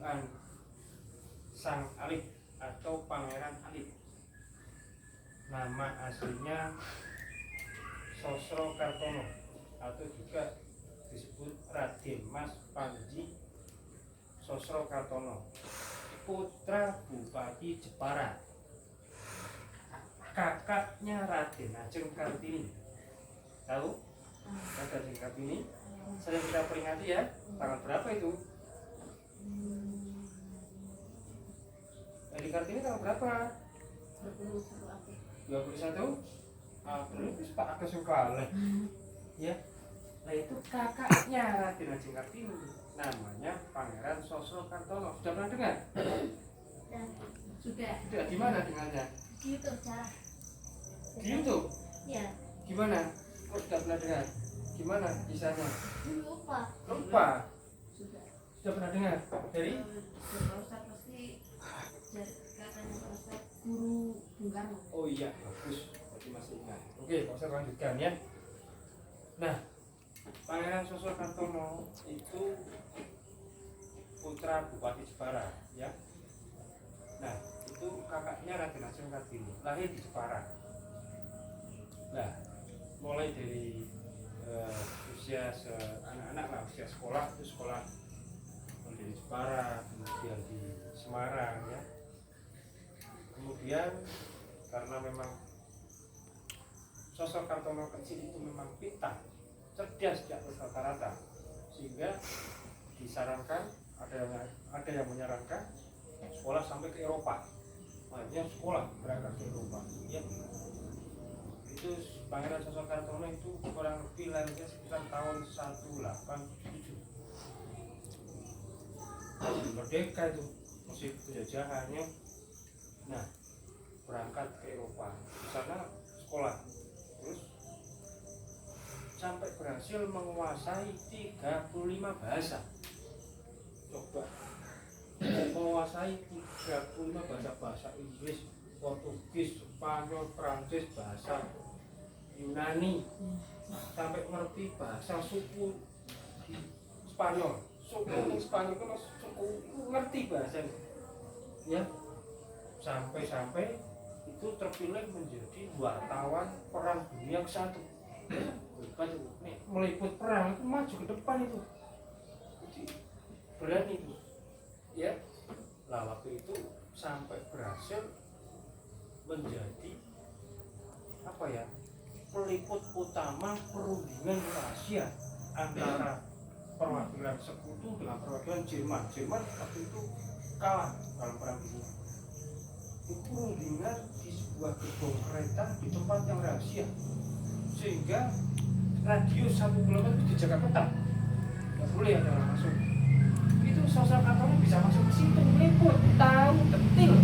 kerajaan Sang Alif atau Pangeran Alif. Nama aslinya Sosrokartono atau juga disebut Raden Mas Panji Sosrokartono, putra Bupati Jepara, kakaknya Raden Ajeng Kartini. Tahu Raden Ajeng Kartini? Sering kita peringati ya. Tanggal berapa itu? Raden Kartini tanggal berapa? 21 April. Itu Pak Agus sekali ya. Nah itu kakaknya Raden Ajeng Kartini, namanya Pangeran Sosrokartono. Sudah pernah dengar? Sudah. Sudah. Di mana dengannya? Di YouTube salah. Di YouTube? Ya. Gimana? Kok sudah pernah dengar? Gimana kisahnya? Lupa. Lupa. Sudah. Sudah pernah dengar? Dari? Pak Ustadz pasti katanya Pak Ustadz guru Bung Karno. Oh iya, bagus. Berarti masih ingat. Oke, Pak Ustadz lanjutkan ya. Nah, Pangeran Sosrokartono itu putra Bupati Jepara ya. Nah, itu kakaknya Raden Ajeng Kartini, lahir di Jepara. Nah, mulai dari usia anak-anak lah, usia sekolah itu sekolah di Jepara, kemudian di Semarang ya. Kemudian karena memang Sosrokartono kecil itu memang pintar, cerdas di atas rata-rata, sehingga disarankan, ada yang menyarankan sekolah sampai ke Eropa. Makanya sekolah berangkat ke Eropa ya. Itu Pangeran Sosrokartono itu kurang lebih lahirnya sekitar tahun 1877. Masih merdeka itu, masih penjajahannya. Nah, berangkat ke Eropa, di sana sekolah, terus sampai berhasil menguasai 35 bahasa. Coba menguasai 35 bahasa Inggris, Portugis, Spanyol, Prancis, bahasa Yunani, sampai ngerti bahasa suku Spanyol. Suku Spanyol kan suku ngerti bahasa ya. Sampai itu terpilih menjadi wartawan Perang Dunia ke-1. Bukan nih, meliput perang itu maju ke depan itu. Jadi berani itu. Ya. Lah waktu itu sampai berhasil menjadi apa ya? Peliput utama perundingan rahasia antara perwakilan sekutu dengan perwakilan Jerman. Jerman waktu itu kalah dalam perang dunia. Itu perundingan di sebuah gerbong kereta di tempat yang rahasia, sehingga radius 1 km itu dijaga ketat, nggak boleh ada orang masuk. Itu Sosrokartono bisa masuk ke situ, meliput, tahu detil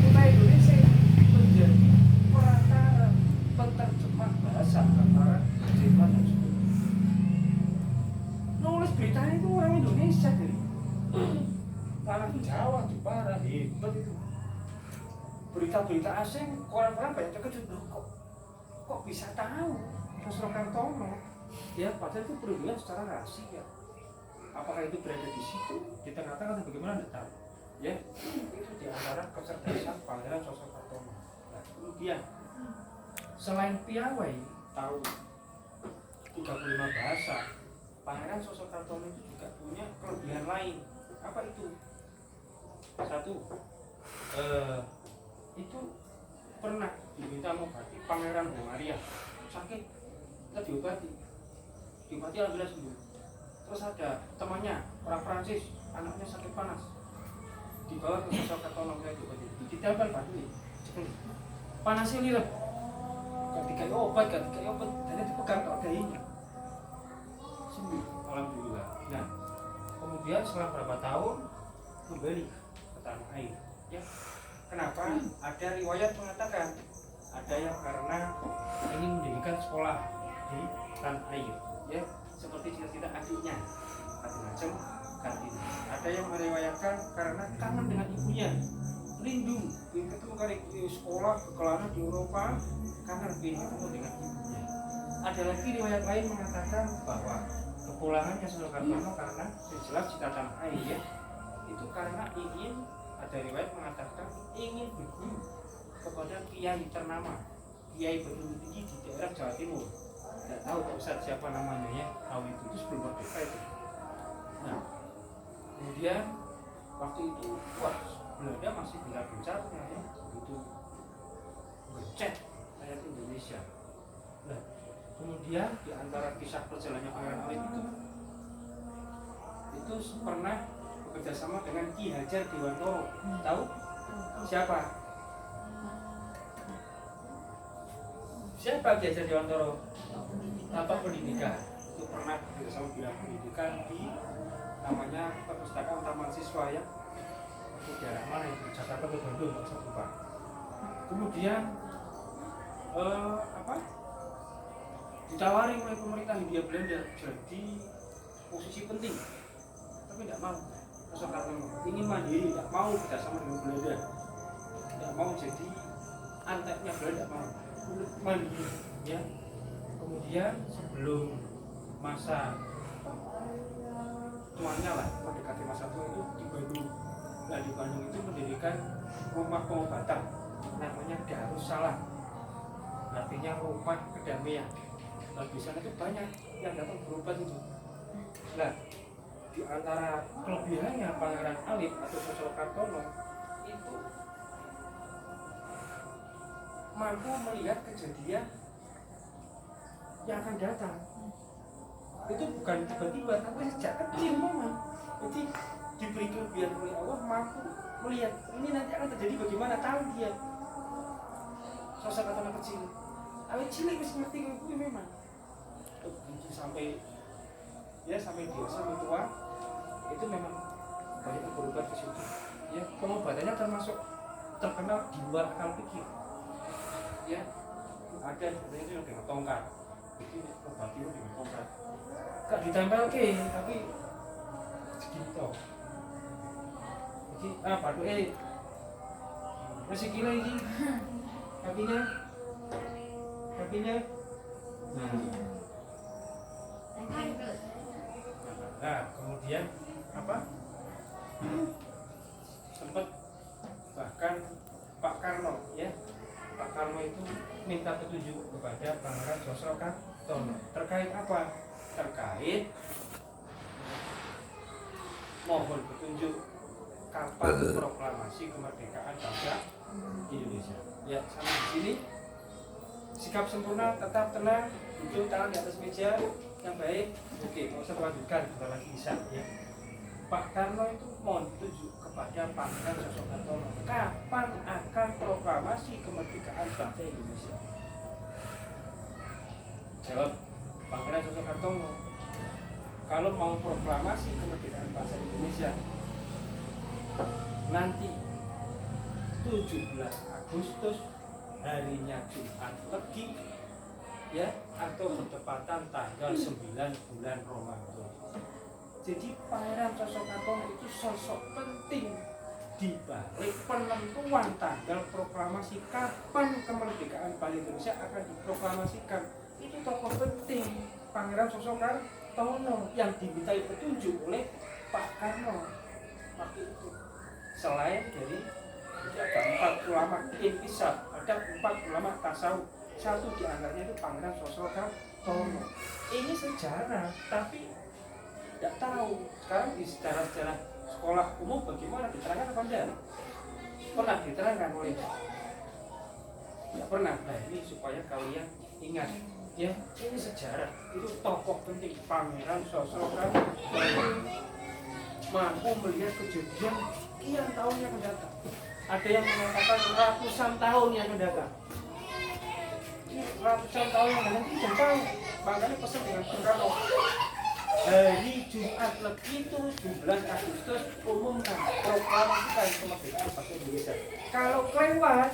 supaya Indonesia menjadi perantara penerjemah bahasa antara Jerman dan Sekutu. Nulis beritanya itu orang Indonesia dari tanah Jawa, Jepara, hebat itu. Berita-berita asing, orang-orang banyak terkejut, kok bisa tahu Sosrokartono ya, padahal itu perundingan secara rahasia. Apakah itu berada di situ, di tengah-tengah, atau bagaimana tidak tahu ya. Itu diantara kecerdasan Pangeran Sosrokartono. Nah, kemudian selain piawai tahu 35 bahasa, Pangeran Sosrokartono itu juga punya kelebihan lain. Apa itu? Satu, itu pernah diminta mengobati Pangeran Hongaria, sakit, kita diobati alhamdulillah sembuh. Terus ada temannya orang Prancis, anaknya sakit panas, dibawa ke Sosrokartono, saya diobati, ditempel batu, panasnya lirep, gak dikai obat, dan dipegang kok ada ini, sembuh alhamdulillah. Nah, kemudian setelah berapa tahun kembali ke tanah air ya. Kenapa? Ada riwayat mengatakan ada yang karena ingin mendirikan sekolah di tanah air ya, seperti cita-cita adiknya Raden Ajeng Kartini. Ada yang meriwayatkan karena kangen dengan ibunya, rindu ingin ketemu kali sekolah ke kelana di Eropa, kangen ingin ketemu dengan ibunya. Ada lagi riwayat lain mengatakan bahwa kepulangannya Sosrokartono karena jelas cita tanah air ya, itu karena ingin, ada riwayat mengatakan ingin berguru kepada kiai ternama, kiai berilmu tinggi di daerah Jawa Timur. Tidak tahu Pak Ustadz siapa namanya ya, tahu itu sebelum merdeka itu. Nah, kemudian waktu itu wah Belanda masih gencar-gencarnya ya, begitu ngecek rakyat Indonesia. Nah, kemudian di antara kisah perjalanannya Pangeran Alif itu pernah bekerja sama dengan Ki Hajar Dewantoro. Tahu siapa? Siapa Ki Hajar Dewantoro? Tanpa pendidikan itu pernah bekerja sama bidang pendidikan di namanya perpustakaan Taman Siswa ya, di daerah mana itu, Jakarta atau Bandung Pak, saya lupa. Kemudian ditawari oleh pemerintah Hindia Belanda jadi posisi penting, tapi tidak mau. Soekarno ingin mandiri, tidak mau kerjasama dengan Belanda, tidak mau jadi anteknya Belanda, tidak mau mandiri ya. Kemudian sebelum masa tuanya lah, mendekati masa tua itu di Bandung. Nah di Bandung itu mendirikan rumah pengobatan namanya Darussalam, artinya rumah kedamaian. Nah di sana itu banyak yang datang berobat itu. Nah di antara kelebihannya Pangeran Alif atau Susilo Kartono itu mampu melihat kejadian yang akan datang. Itu bukan tiba-tiba, tapi sejak kecil memang. Jadi diberi kelebihan oleh Allah, mampu melihat ini nanti akan terjadi bagaimana, tahu dia. Sosok anak kecil, awet cilik wis ngerti kuwi memang. Begitu sampai dewasa, sampai tua, itu memang banyak yang berobat ke situ. Ya, pengobatannya termasuk terkenal di luar akal pikir. Ya, ada itu yang dengan tongkat. Itu obati dengan tongkat. Gak ditempel tapi segitu. Jadi paduke masih kira ini kakinya. Nah, kemudian apa? Sempat bahkan Pak Karno ya. Pak Karno itu minta petunjuk kepada Pangeran Susilo Kartono terkait apa? Terkait mohon petunjuk kapan proklamasi kemerdekaan bangsa Indonesia. Ya, sampai di sini sikap sempurna, tetap tenang, duduk tangan di atas meja yang baik. Oke, mau saya lanjutkan, kita lagi bisa ya. Pak Karno itu mohon petunjuk kepada Pangeran Susilo Kartono kapan akan proklamasi kemerdekaan bangsa Indonesia. Jawab Pangeran Susilo Kartono, kalau mau proklamasi kemerdekaan bangsa Indonesia nanti 17 Agustus harinya Jumat Legi ya, atau bertepatan tanggal 9 bulan Ramadan. Jadi Pangeran Susilo Kartono itu sosok penting di balik penentuan tanggal proklamasi kapan kemerdekaan Bali Indonesia akan diproklamasikan. Itu tokoh penting Pangeran Susilo Kartono yang dimintai petunjuk oleh Pak Karno waktu itu. Selain dari ada 4 ulama intisab, ada 4 ulama tasawuf, satu di antaranya itu Pangeran Susilo Kartono. Ini sejarah, tapi tidak tahu sekarang di sejarah sekolah umum bagaimana, diterangkan apa enggak? Pernah diterangkan oleh? Tidak pernah. Nah ini supaya kalian ingat ya, ini sejarah, itu tokoh penting Pangeran Susilo Kartono mampu melihat kejadian sekian tahun yang akan datang. Ada yang mengatakan ratusan tahun yang akan datang. Ratusan tahun yang akan datang tidak tahu. Makanya pesan dengan Soekarno, hari Jumat Legi 17 Agustus umumkan proklamasikan kemerdekaan bangsa Indonesia. Kalau keluar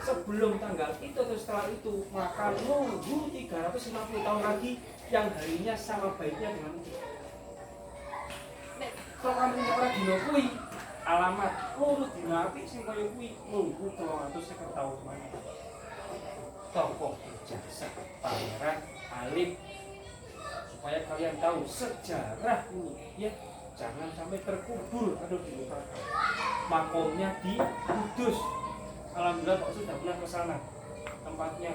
sebelum tanggal itu atau setelah itu, maka nunggu 350 tahun lagi yang harinya sama baiknya dengan itu. Proklamasi orang dino kuwi alamat urut dino apik sing kaya kuwi nunggu 350 tahun mana. Tokoh berjasa Pangeran Alif, supaya kalian tahu sejarah ini ya, jangan sampai terkubur atau dilupakan. Makomnya di Kudus. Alhamdulillah Pak sudah pernah ke sana. Tempatnya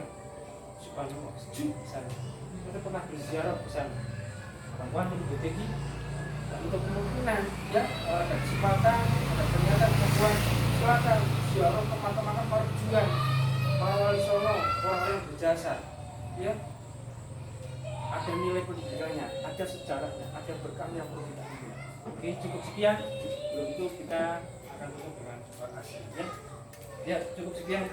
subhanallah sejuk di sana. Kita pernah berziarah ke sana. Kawan-kawan untuk BTG dan untuk kemungkinan ya ada kesempatan, ada ternyata kemampuan silakan ziarah ke makam-makam para pejuang, para wali songo, orang-orang yang berjasa, ya. Ada nilai pendidikannya, ada sejarahnya, ada berkahnya yang perlu kita ambil. Oke, cukup sekian. Belum itu kita akan tutup dengan doa asli, ya. Ya, cukup sekian.